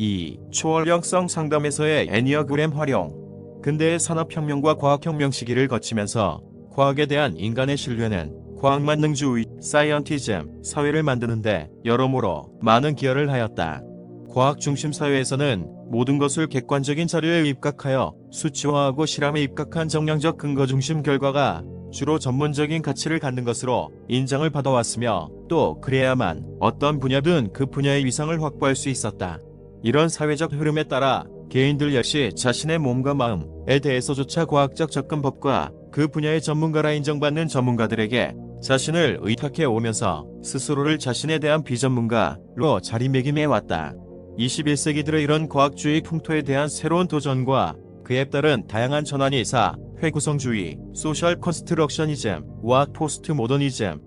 2. 초월형성 상담에서의 애니어그램 활용. 근대의 산업혁명과 과학혁명 시기를 거치면서 과학에 대한 인간의 신뢰는 과학만능주의, 사이언티즘, 사회를 만드는데 여러모로 많은 기여를 하였다. 과학 중심 사회에서는 모든 것을 객관적인 자료에 입각하여 수치화하고 실험에 입각한 정량적 근거 중심 결과가 주로 전문적인 가치를 갖는 것으로 인정을 받아왔으며, 또 그래야만 어떤 분야든 그 분야의 위상을 확보할 수 있었다. 이런 사회적 흐름에 따라 개인들 역시 자신의 몸과 마음에 대해서조차 과학적 접근법과 그 분야의 전문가라 인정받는 전문가들에게 자신을 의탁해 오면서 스스로를 자신에 대한 비전문가로 자리매김해 왔다. 21세기 들어 이런 과학주의 풍토에 대한 새로운 도전과 그에 따른 다양한 전환이 사회구성주의, 소셜 컨스트럭셔니즘과 포스트 모더니즘,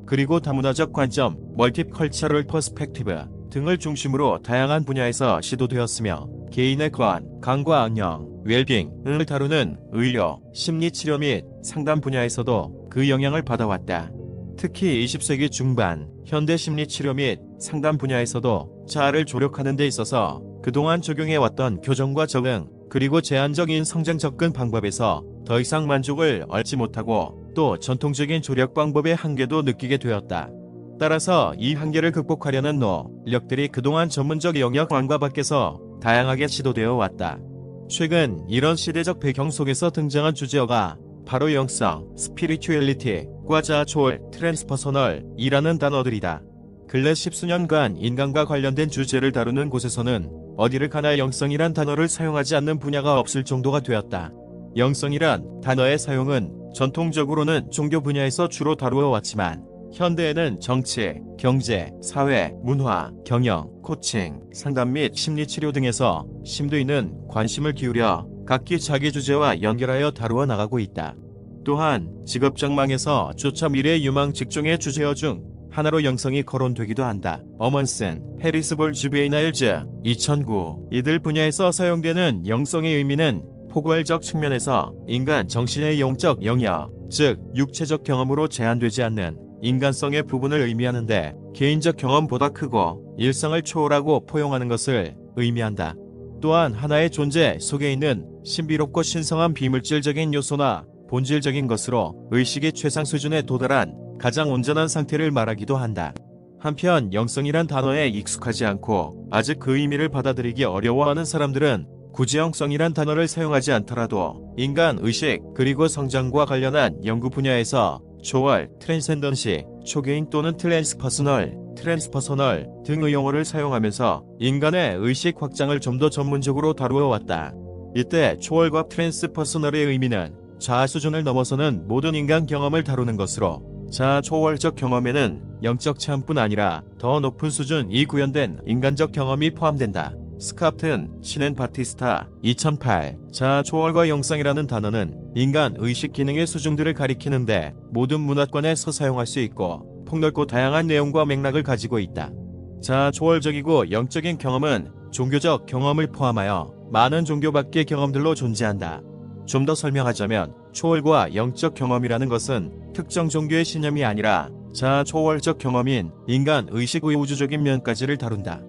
그리고 다문화적 관점, 멀티컬처럴 퍼스펙티브 등을 중심으로 다양한 분야에서 시도되었으며, 개인의 건강과 안녕, 웰빙을 다루는 의료, 심리치료 및 상담 분야에서도 그 영향을 받아왔다. 특히 20세기 중반 현대 심리치료 및 상담 분야에서도 자아를 조력하는 데 있어서 그동안 적용해왔던 교정과 적응, 그리고 제한적인 성장 접근 방법에서 더 이상 만족을 얻지 못하고 또 전통적인 조력 방법의 한계도 느끼게 되었다. 따라서 이 한계를 극복하려는 노력들이 그동안 전문적 영역관과 밖에서 다양하게 시도되어 왔다. 최근 이런 시대적 배경 속에서 등장한 주제어가 바로 영성, 스피리추얼리티과 자아초월, 트랜스퍼서널이라는 단어들이다. 근래 십수년간 인간과 관련된 주제를 다루는 곳에서는 어디를 가나 영성이란 단어를 사용하지 않는 분야가 없을 정도가 되었다. 영성이란 단어의 사용은 전통적으로는 종교 분야에서 주로 다루어 왔지만, 현대에는 정치, 경제, 사회, 문화, 경영, 코칭, 상담 및 심리치료 등에서 심도 있는 관심을 기울여 각기 자기 주제와 연결하여 다루어 나가고 있다. 또한 직업장망에서 조차 미래 유망 직종의 주제어 중 하나로 영성이 거론되기도 한다. 어먼슨, 해리스볼 주베이나일즈, 2009 이들 분야에서 사용되는 영성의 의미는 포괄적 측면에서 인간 정신의 영적 영역, 즉 육체적 경험으로 제한되지 않는 인간성의 부분을 의미하는데, 개인적 경험보다 크고 일상을 초월하고 포용하는 것을 의미한다. 또한 하나의 존재 속에 있는 신비롭고 신성한 비물질적인 요소나 본질적인 것으로 의식의 최상 수준에 도달한 가장 온전한 상태를 말하기도 한다. 한편 영성이란 단어에 익숙하지 않고 아직 그 의미를 받아들이기 어려워하는 사람들은 굳이 영성이란 단어를 사용하지 않더라도 인간 의식 그리고 성장과 관련한 연구 분야에서 초월, 트랜센던시, 초개인 또는 트랜스퍼서널 등의 용어를 사용하면서 인간의 의식 확장을 좀 더 전문적으로 다루어 왔다. 이때 초월과 트랜스퍼서널의 의미는 자아 수준을 넘어서는 모든 인간 경험을 다루는 것으로, 자아 초월적 경험에는 영적 체험뿐 아니라 더 높은 수준이 구현된 인간적 경험이 포함된다. 스캇튼, 시넨 바티스타, 2008 자아 초월과 영성이라는 단어는 인간 의식 기능의 수준들을 가리키는데 모든 문화권에서 사용할 수 있고 폭넓고 다양한 내용과 맥락을 가지고 있다. 자아 초월적이고 영적인 경험은 종교적 경험을 포함하여 많은 종교 밖의 경험들로 존재한다. 좀 더 설명하자면 초월과 영적 경험이라는 것은 특정 종교의 신념이 아니라 자아 초월적 경험인 인간 의식의 우주적인 면까지를 다룬다.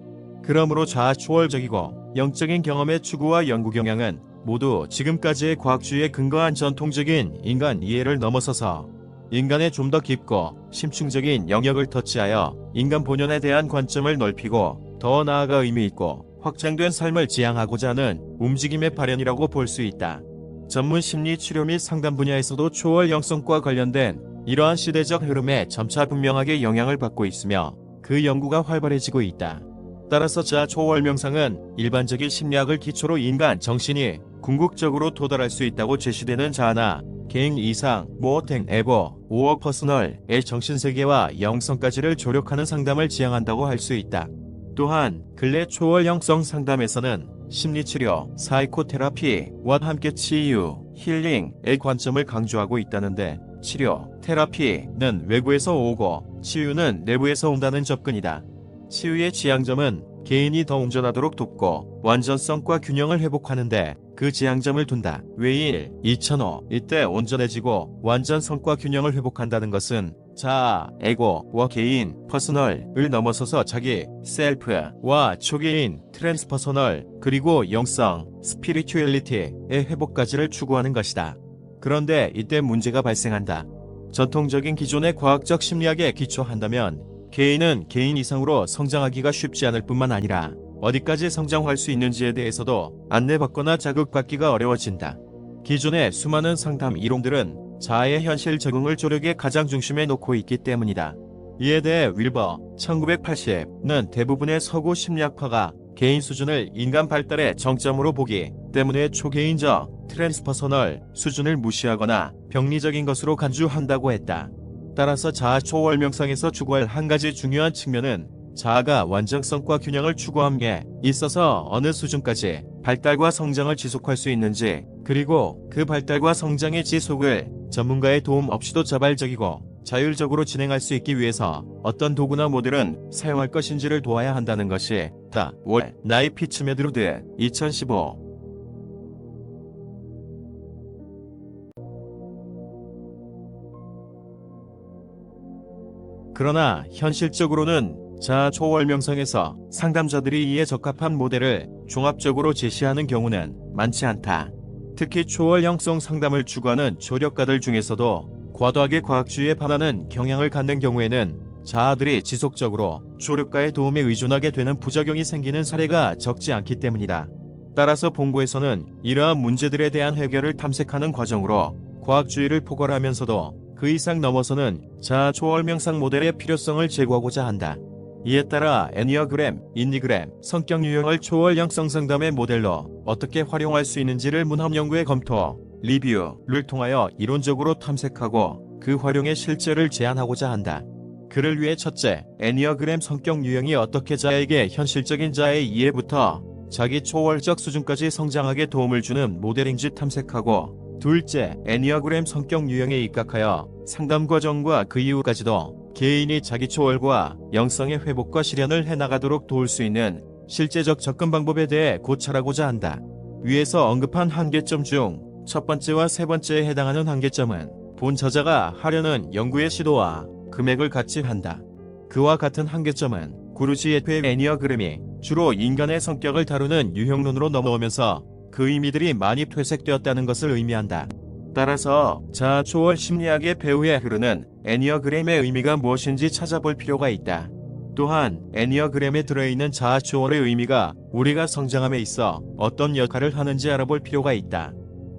그러므로 자아 초월적이고 영적인 경험의 추구와 연구 경향은 모두 지금까지의 과학주의에 근거한 전통적인 인간 이해를 넘어서서 인간의 좀 더 깊고 심층적인 영역을 터치하여 인간 본연에 대한 관점을 넓히고 더 나아가 의미있고 확장된 삶을 지향하고자 하는 움직임의 발현이라고 볼 수 있다. 전문 심리 치료 및 상담 분야에서도 초월 영성과 관련된 이러한 시대적 흐름에 점차 분명하게 영향을 받고 있으며 그 연구가 활발해지고 있다. 따라서 자아 초월 명상은 일반적인 심리학을 기초로 인간 정신이 궁극적으로 도달할 수 있다고 제시되는 자아나 개인 이상, 모어탱, 에버, 오어 퍼스널의 정신세계와 영성까지를 조력하는 상담을 지향한다고 할 수 있다. 또한 근래 초월 영성 상담에서는 심리치료, 사이코테라피와 함께 치유, 힐링의 관점을 강조하고 있다는데, 치료, 테라피는 외부에서 오고 치유는 내부에서 온다는 접근이다. 치유의 지향점은 개인이 더 온전하도록 돕고 완전성과 균형을 회복하는데 그 지향점을 둔다. 웨일 2005 이때 온전해지고 완전성과 균형을 회복한다는 것은 자아, 에고와 개인, 퍼스널을 넘어서서 자기, 셀프와 초기인, 트랜스퍼서널, 그리고 영성, 스피리추얼리티의 회복까지를 추구하는 것이다. 그런데 이때 문제가 발생한다. 전통적인 기존의 과학적 심리학에 기초한다면 개인은 개인 이상으로 성장하기가 쉽지 않을 뿐만 아니라 어디까지 성장할 수 있는지에 대해서도 안내받거나 자극받기가 어려워진다. 기존의 수많은 상담 이론들은 자아의 현실 적응을 조력의 가장 중심에 놓고 있기 때문이다. 이에 대해 윌버 1980는 대부분의 서구 심리학파가 개인 수준을 인간 발달의 정점으로 보기 때문에 초개인적 트랜스퍼서널 수준을 무시하거나 병리적인 것으로 간주한다고 했다. 따라서 자아 초월 명상에서 추구할 한 가지 중요한 측면은 자아가 완전성과 균형을 추구함에 있어서 어느 수준까지 발달과 성장을 지속할 수 있는지, 그리고 그 발달과 성장의 지속을 전문가의 도움 없이도 자발적이고 자율적으로 진행할 수 있기 위해서 어떤 도구나 모델은 사용할 것인지를 도와야 한다는 것이 다. 월 나이 피츠메드로드 2015. 그러나 현실적으로는 자아 초월 명상에서 상담자들이 이에 적합한 모델을 종합적으로 제시하는 경우는 많지 않다. 특히 초월 영성 상담을 추구하는 조력가들 중에서도 과도하게 과학주의에 반하는 경향을 갖는 경우에는 자아들이 지속적으로 조력가의 도움에 의존하게 되는 부작용이 생기는 사례가 적지 않기 때문이다. 따라서 본고에서는 이러한 문제들에 대한 해결을 탐색하는 과정으로 과학주의를 포괄하면서도 그 이상 넘어서는 자아 초월 명상 모델의 필요성을 제고하고자 한다. 이에 따라 애니어그램, 인니그램, 성격 유형을 초월 영성 상담의 모델로 어떻게 활용할 수 있는지를 문헌 연구의 검토, 리뷰를 통하여 이론적으로 탐색하고 그 활용의 실제를 제안하고자 한다. 그를 위해 첫째, 애니어그램 성격 유형이 어떻게 자아에게 현실적인 자아의 이해부터 자기 초월적 수준까지 성장하게 도움을 주는 모델인지 탐색하고, 둘째, 애니어그램 성격 유형에 입각하여 상담 과정과 그 이후까지도 개인이 자기 초월과 영성의 회복과 실현을 해나가도록 도울 수 있는 실제적 접근 방법에 대해 고찰하고자 한다. 위에서 언급한 한계점 중 첫 번째와 세 번째에 해당하는 한계점은 본 저자가 하려는 연구의 시도와 금액을 같이 한다. 그와 같은 한계점은 구르지예프의 애니어그램이 주로 인간의 성격을 다루는 유형론으로 넘어오면서 그 의미들이 많이 퇴색되었다는 것을 의미한다. 따라서 자아 초월 심리학의 배후에 흐르는 애니어그램의 의미가 무엇인지 찾아볼 필요가 있다. 또한 애니어그램에 들어있는 자아 초월의 의미가 우리가 성장함에 있어 어떤 역할을 하는지 알아볼 필요가 있다.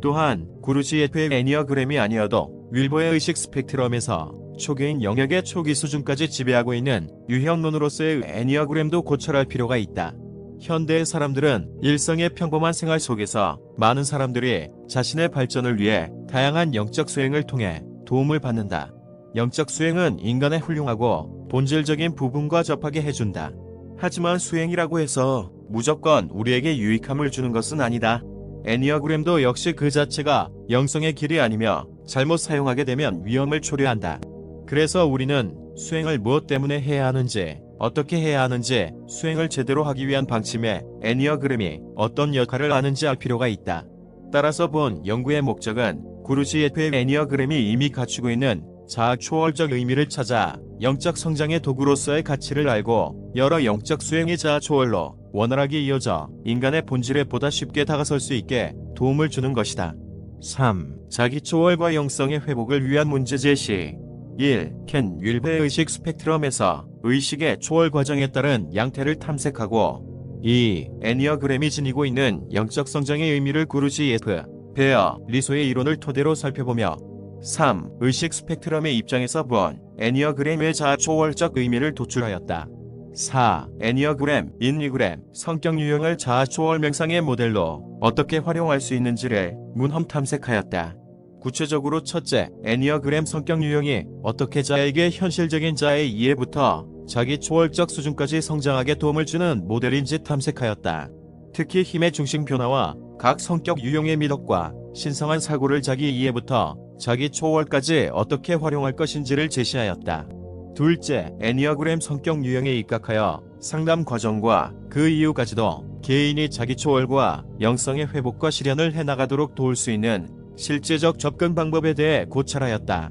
또한 구르지예프의 애니어그램이 아니어도 윌버의 의식 스펙트럼에서 초기인 영역의 초기 수준까지 지배하고 있는 유형론으로서의 애니어그램도 고찰할 필요가 있다. 현대의 사람들은 일상의 평범한 생활 속에서 많은 사람들이 자신의 발전을 위해 다양한 영적 수행을 통해 도움을 받는다. 영적 수행은 인간의 훌륭하고 본질적인 부분과 접하게 해준다. 하지만 수행이라고 해서 무조건 우리에게 유익함을 주는 것은 아니다. 애니어그램도 역시 그 자체가 영성의 길이 아니며 잘못 사용하게 되면 위험을 초래한다. 그래서 우리는 수행을 무엇 때문에 해야 하는지, 어떻게 해야 하는지, 수행을 제대로 하기 위한 방침에 애니어그램이 어떤 역할을 하는지 알 필요가 있다. 따라서 본 연구의 목적은 구르지예프의 애니어그램이 이미 갖추고 있는 자아 초월적 의미를 찾아 영적 성장의 도구로서의 가치를 알고 여러 영적 수행이 자아 초월로 원활하게 이어져 인간의 본질에 보다 쉽게 다가설 수 있게 도움을 주는 것이다. 3. 자기 초월과 영성의 회복을 위한 문제 제시. 1. 켄 윌버의 의식 스펙트럼에서 의식의 초월 과정에 따른 양태를 탐색하고, 2. 애니어그램이 지니고 있는 영적 성장의 의미를 구르지예프, 베어, 리소의 이론을 토대로 살펴보며, 3. 의식 스펙트럼의 입장에서 본 애니어그램의 자아 초월적 의미를 도출하였다. 4. 애니어그램, 인니그램, 성격 유형을 자아 초월 명상의 모델로 어떻게 활용할 수 있는지를 문헌 탐색하였다. 구체적으로 첫째, 애니어그램 성격 유형이 어떻게 자아에게 현실적인 자아의 이해부터 자기 초월적 수준까지 성장하게 도움을 주는 모델인지 탐색하였다. 특히 힘의 중심 변화와 각 성격 유형의 미덕과 신성한 사고를 자기 이해부터 자기 초월까지 어떻게 활용할 것인지를 제시하였다. 둘째, 애니어그램 성격 유형에 입각하여 상담 과정과 그 이후까지도 개인이 자기 초월과 영성의 회복과 실현을 해나가도록 도울 수 있는 실제적 접근 방법에 대해 고찰하였다.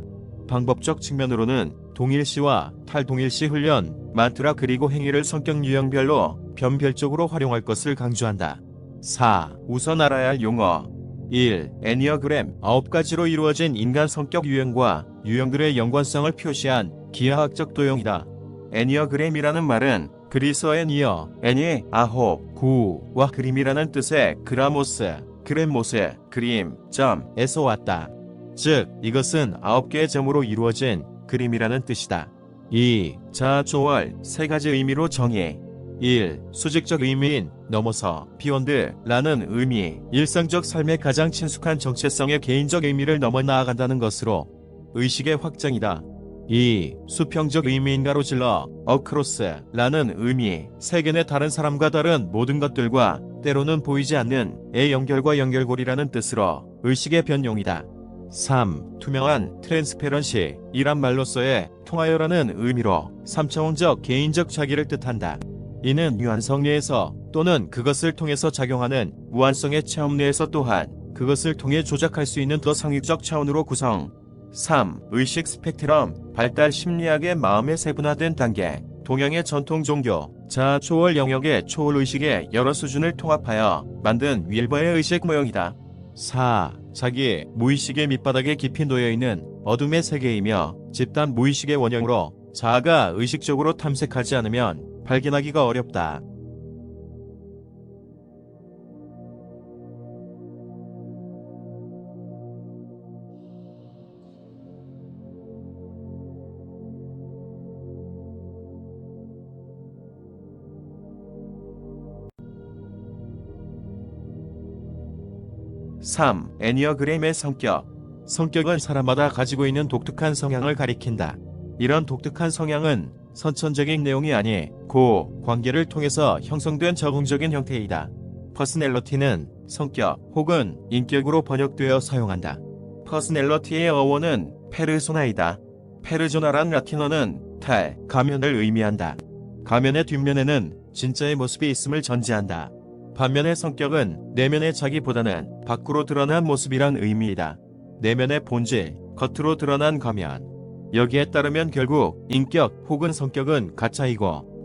방법적 측면으로는 동일시와 탈동일시 훈련, 만트라 그리고 행위를 성격 유형별로 변별적으로 활용할 것을 강조한다. 4. 우선 알아야 할 용어. 1. 애니어그램 9가지로 이루어진 인간 성격 유형과 유형들의 연관성을 표시한 기하학적 도형이다. 애니어그램이라는 말은 그리스어 애니어, 애니, 9, 9와 그림이라는 뜻의 그라모스, 그램모스, 그림, 점에서 왔다. 즉, 이것은 9개의 점으로 이루어진 그림이라는 뜻이다. 2. 자아초월 3가지 의미로 정의. 1. 수직적 의미인 넘어서 비욘드 라는 의미, 일상적 삶에 가장 친숙한 정체성의 개인적 의미를 넘어 나아간다는 것으로 의식의 확장이다. 2. 수평적 의미인 가로질러 어크로스 라는 의미, 세계 내 다른 사람과 다른 모든 것들과 때로는 보이지 않는 의 연결과 연결고리라는 뜻으로 의식의 변용이다. 3. 투명한 트랜스페런시 이란 말로서의 통하여라는 의미로 3차원적 개인적 자기를 뜻한다. 이는 유한성 내에서 또는 그것을 통해서 작용하는 무한성의 체험 내에서 또한 그것을 통해 조작할 수 있는 더 상위적 차원으로 구성. 3. 의식 스펙트럼 발달 심리학의 마음의 세분화된 단계, 동양의 전통 종교, 자아 초월 영역의 초월의식의 여러 수준을 통합하여 만든 윌버의 의식 모형이다. 4. 자기 무의식의 밑바닥에 깊이 놓여있는 어둠의 세계이며 집단 무의식의 원형으로 자아가 의식적으로 탐색하지 않으면 발견하기가 어렵다. (3) 애니어그램의 성격. 성격은 사람마다 가지고 있는 독특한 성향을 가리킨다. 이런 독특한 성향은 선천적인 내용이 아니고 관계를 통해서 형성된 적응적인 형태이다. 퍼스널리티는 성격 혹은 인격으로 번역되어 사용한다. 퍼스널리티의 어원은 페르소나이다. 페르소나란 라틴어는 탈, 가면을 의미한다. 가면의 뒷면에는 진짜의 모습이 있음을 전제한다. 반면에 성격은 내면의 자기보다는 밖으로 드러난 모습이란 의미이다. 내면의 본질, 겉으로 드러난 가면. 여기에 따르면 결국 인격 혹은 성격은 가짜이고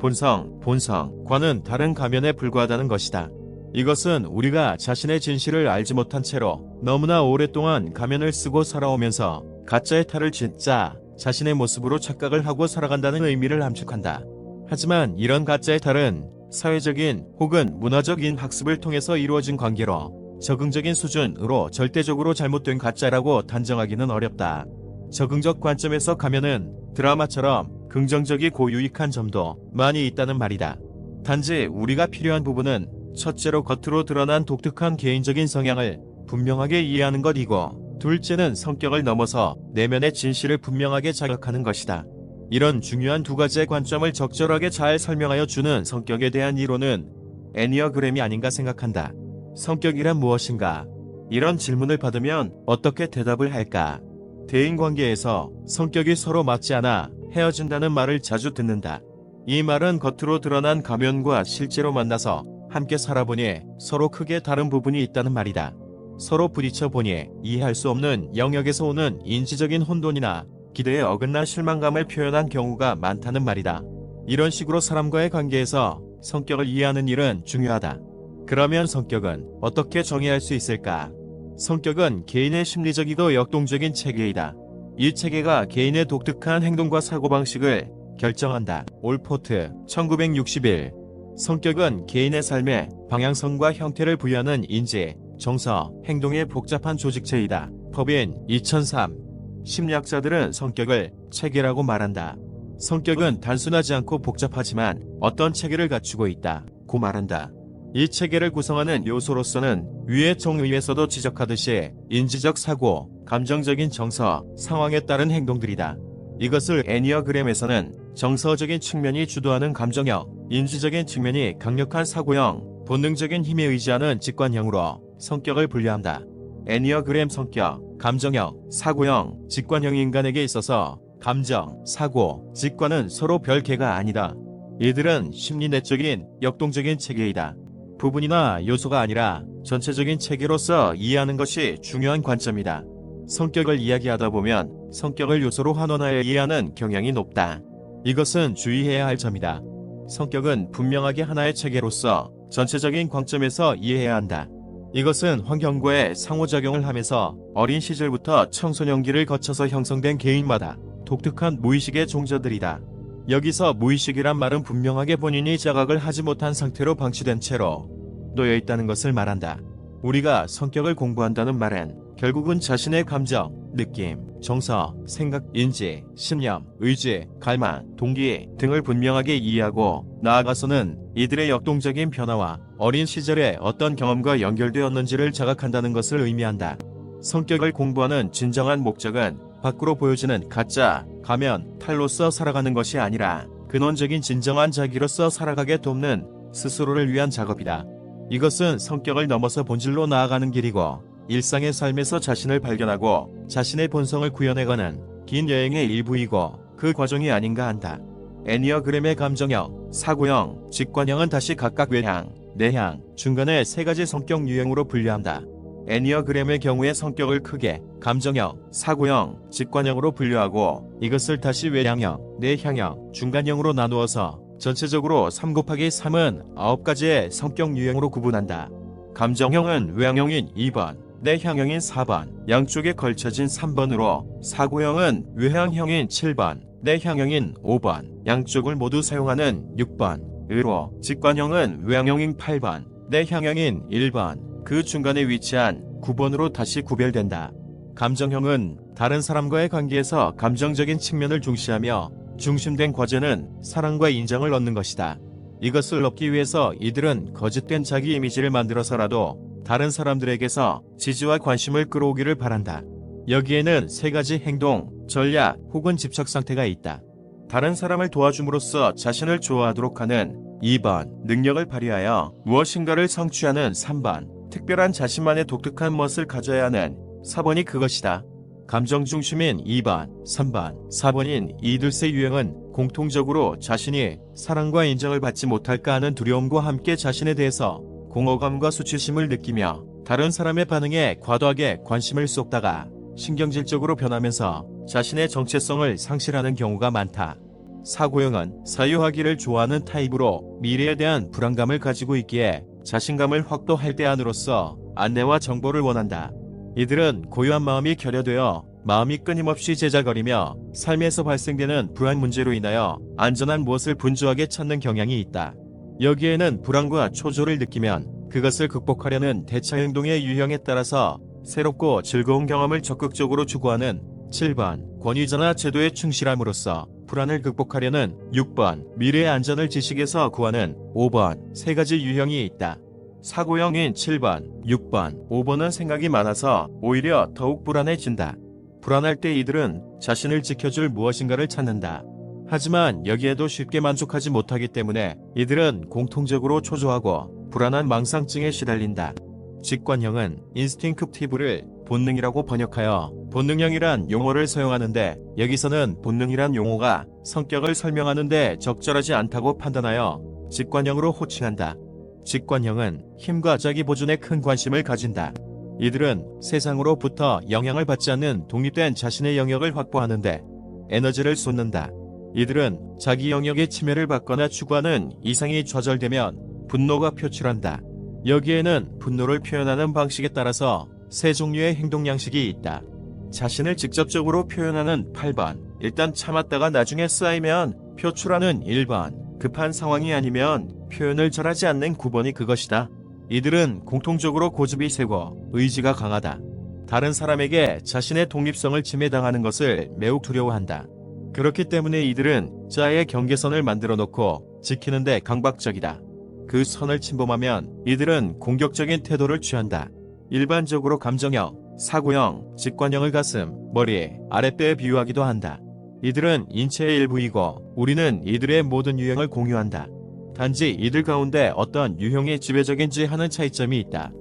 본성과는 다른 가면에 불과하다는 것이다. 이것은 우리가 자신의 진실을 알지 못한 채로 너무나 오랫동안 가면을 쓰고 살아오면서 가짜의 탈을 진짜 자신의 모습으로 착각을 하고 살아간다는 의미를 함축한다. 하지만 이런 가짜의 탈은 사회적인 혹은 문화적인 학습을 통해서 이루어진 관계로 적응적인 수준으로 절대적으로 잘못된 가짜라고 단정하기는 어렵다. 적응적 관점에서 가면은 드라마처럼 긍정적이고 유익한 점도 많이 있다는 말이다. 단지 우리가 필요한 부분은 첫째로 겉으로 드러난 독특한 개인적인 성향을 분명하게 이해하는 것이고, 둘째는 성격을 넘어서 내면의 진실을 분명하게 자각하는 것이다. 이런 중요한 두 가지의 관점을 적절하게 잘 설명하여 주는 성격에 대한 이론은 애니어그램이 아닌가 생각한다. 성격이란 무엇인가? 이런 질문을 받으면 어떻게 대답을 할까? 대인관계에서 성격이 서로 맞지 않아 헤어진다는 말을 자주 듣는다. 이 말은 겉으로 드러난 가면과 실제로 만나서 함께 살아보니 서로 크게 다른 부분이 있다는 말이다. 서로 부딪혀 보니 이해할 수 없는 영역에서 오는 인지적인 혼돈이나 기대에 어긋난 실망감을 표현한 경우가 많다는 말이다. 이런 식으로 사람과의 관계에서 성격을 이해하는 일은 중요하다. 그러면 성격은 어떻게 정의할 수 있을까? 성격은 개인의 심리적이고 역동적인 체계이다. 이 체계가 개인의 독특한 행동과 사고방식을 결정한다. 올포트 1961. 성격은 개인의 삶의 방향성과 형태를 부여하는 인지, 정서, 행동의 복잡한 조직체이다. 법인 2003. 심리학자들은 성격을 체계라고 말한다. 성격은 단순하지 않고 복잡하지만 어떤 체계를 갖추고 있다고 말한다. 이 체계를 구성하는 요소로서는 위의 총의에서도 지적하듯이 인지적 사고, 감정적인 정서, 상황에 따른 행동들이다. 이것을 애니어그램에서는 정서적인 측면이 주도하는 감정형, 인지적인 측면이 강력한 사고형, 본능적인 힘에 의지하는 직관형으로 성격을 분류한다. 애니어그램 성격, 감정형, 사고형, 직관형 인간에게 있어서 감정, 사고, 직관은 서로 별개가 아니다. 이들은 심리 내적인 역동적인 체계이다. 부분이나 요소가 아니라 전체적인 체계로서 이해하는 것이 중요한 관점이다. 성격을 이야기하다 보면 성격을 요소로 환원하여 이해하는 경향이 높다. 이것은 주의해야 할 점이다. 성격은 분명하게 하나의 체계로서 전체적인 관점에서 이해해야 한다. 이것은 환경과의 상호작용을 하면서 어린 시절부터 청소년기를 거쳐서 형성된 개인마다 독특한 무의식의 종자들이다. 여기서 무의식이란 말은 분명하게 본인이 자각을 하지 못한 상태로 방치된 채로 놓여 있다는 것을 말한다. 우리가 성격을 공부한다는 말은 결국은 자신의 감정, 느낌, 정서, 생각, 인지, 신념, 의지, 갈망, 동기 등을 분명하게 이해하고 나아가서는 이들의 역동적인 변화와 어린 시절의 어떤 경험과 연결되었는지를 자각한다는 것을 의미한다. 성격을 공부하는 진정한 목적은 밖으로 보여지는 가짜, 가면, 탈로서 살아가는 것이 아니라 근원적인 진정한 자기로서 살아가게 돕는 스스로를 위한 작업이다. 이것은 성격을 넘어서 본질로 나아가는 길이고 일상의 삶에서 자신을 발견하고 자신의 본성을 구현해가는 긴 여행의 일부이고 그 과정이 아닌가 한다. 애니어그램의 감정형, 사고형, 직관형은 다시 각각 외향, 내향, 중간의 세 가지 성격 유형으로 분류한다. 애니어그램의 경우에 성격을 크게 감정형, 사고형, 직관형으로 분류하고 이것을 다시 외향형, 내향형, 중간형으로 나누어서 전체적으로 3곱하기3은 9가지의 성격 유형으로 구분한다. 감정형은 외향형인 2번, 내향형인 4번, 양쪽에 걸쳐진 3번으로 사고형은 외향형인 7번, 내향형인 5번, 양쪽을 모두 사용하는 6번으로 직관형은 외향형인 8번, 내향형인 1번, 그 중간에 위치한 9번으로 다시 구별된다. 감정형은 다른 사람과의 관계에서 감정적인 측면을 중시하며 중심된 과제는 사랑과 인정을 얻는 것이다. 이것을 얻기 위해서 이들은 거짓된 자기 이미지를 만들어서라도 다른 사람들에게서 지지와 관심을 끌어오기를 바란다. 여기에는 세 가지 행동, 전략 혹은 집착 상태가 있다. 다른 사람을 도와줌으로써 자신을 좋아하도록 하는 2번, 능력을 발휘하여 무엇인가를 성취하는 3번, 특별한 자신만의 독특한 멋을 가져야 하는 4번이 그것이다. 감정 중심인 2번, 3번, 4번인 이 둘세 유형은 공통적으로 자신이 사랑과 인정을 받지 못할까 하는 두려움과 함께 자신에 대해서 공허감과 수치심을 느끼며 다른 사람의 반응에 과도하게 관심을 쏟다가 신경질적으로 변하면서 자신의 정체성을 상실하는 경우가 많다. 사고형은 사유하기를 좋아하는 타입으로 미래에 대한 불안감을 가지고 있기에 자신감을 확보할 때 안으로써 안내와 정보를 원한다. 이들은 고요한 마음이 결여되어 마음이 끊임없이 제잘거리며 삶에서 발생되는 불안 문제로 인하여 안전한 무엇을 분주하게 찾는 경향이 있다. 여기에는 불안과 초조를 느끼면 그것을 극복하려는 대처 행동의 유형에 따라서 새롭고 즐거운 경험을 적극적으로 추구하는 7번, 권위자나 제도에 충실함으로써 불안을 극복하려는 6번, 미래의 안전을 지식에서 구하는 5번, 세 가지 유형이 있다. 사고형인 7번, 6번, 5번은 생각이 많아서 오히려 더욱 불안해진다. 불안할 때 이들은 자신을 지켜줄 무엇인가를 찾는다. 하지만 여기에도 쉽게 만족하지 못하기 때문에 이들은 공통적으로 초조하고 불안한 망상증에 시달린다. 직관형은 인스팅크티브를 본능이라고 번역하여 본능형이란 용어를 사용하는데 여기서는 본능이란 용어가 성격을 설명하는데 적절하지 않다고 판단하여 직관형으로 호칭한다. 직관형은 힘과 자기 보존에 큰 관심을 가진다. 이들은 세상으로부터 영향을 받지 않는 독립된 자신의 영역을 확보하는데 에너지를 쏟는다. 이들은 자기 영역의 침해를 받거나 추구하는 이상이 좌절되면 분노가 표출한다. 여기에는 분노를 표현하는 방식에 따라서 세 종류의 행동 양식이 있다. 자신을 직접적으로 표현하는 8번, 일단 참았다가 나중에 쌓이면 표출하는 1번, 급한 상황이 아니면 표현을 절하지 않는 9번이 그것이다. 이들은 공통적으로 고집이 세고 의지가 강하다. 다른 사람에게 자신의 독립성을 침해당하는 것을 매우 두려워한다. 그렇기 때문에 이들은 자아의 경계선을 만들어 놓고 지키는데 강박적이다. 그 선을 침범하면 이들은 공격적인 태도를 취한다. 일반적으로 감정형, 사고형, 직관형을 가슴, 머리, 아랫배에 비유하기도 한다. 이들은 인체의 일부이고 우리는 이들의 모든 유형을 공유한다. 단지 이들 가운데 어떤 유형이 지배적인지 하는 차이점이 있다.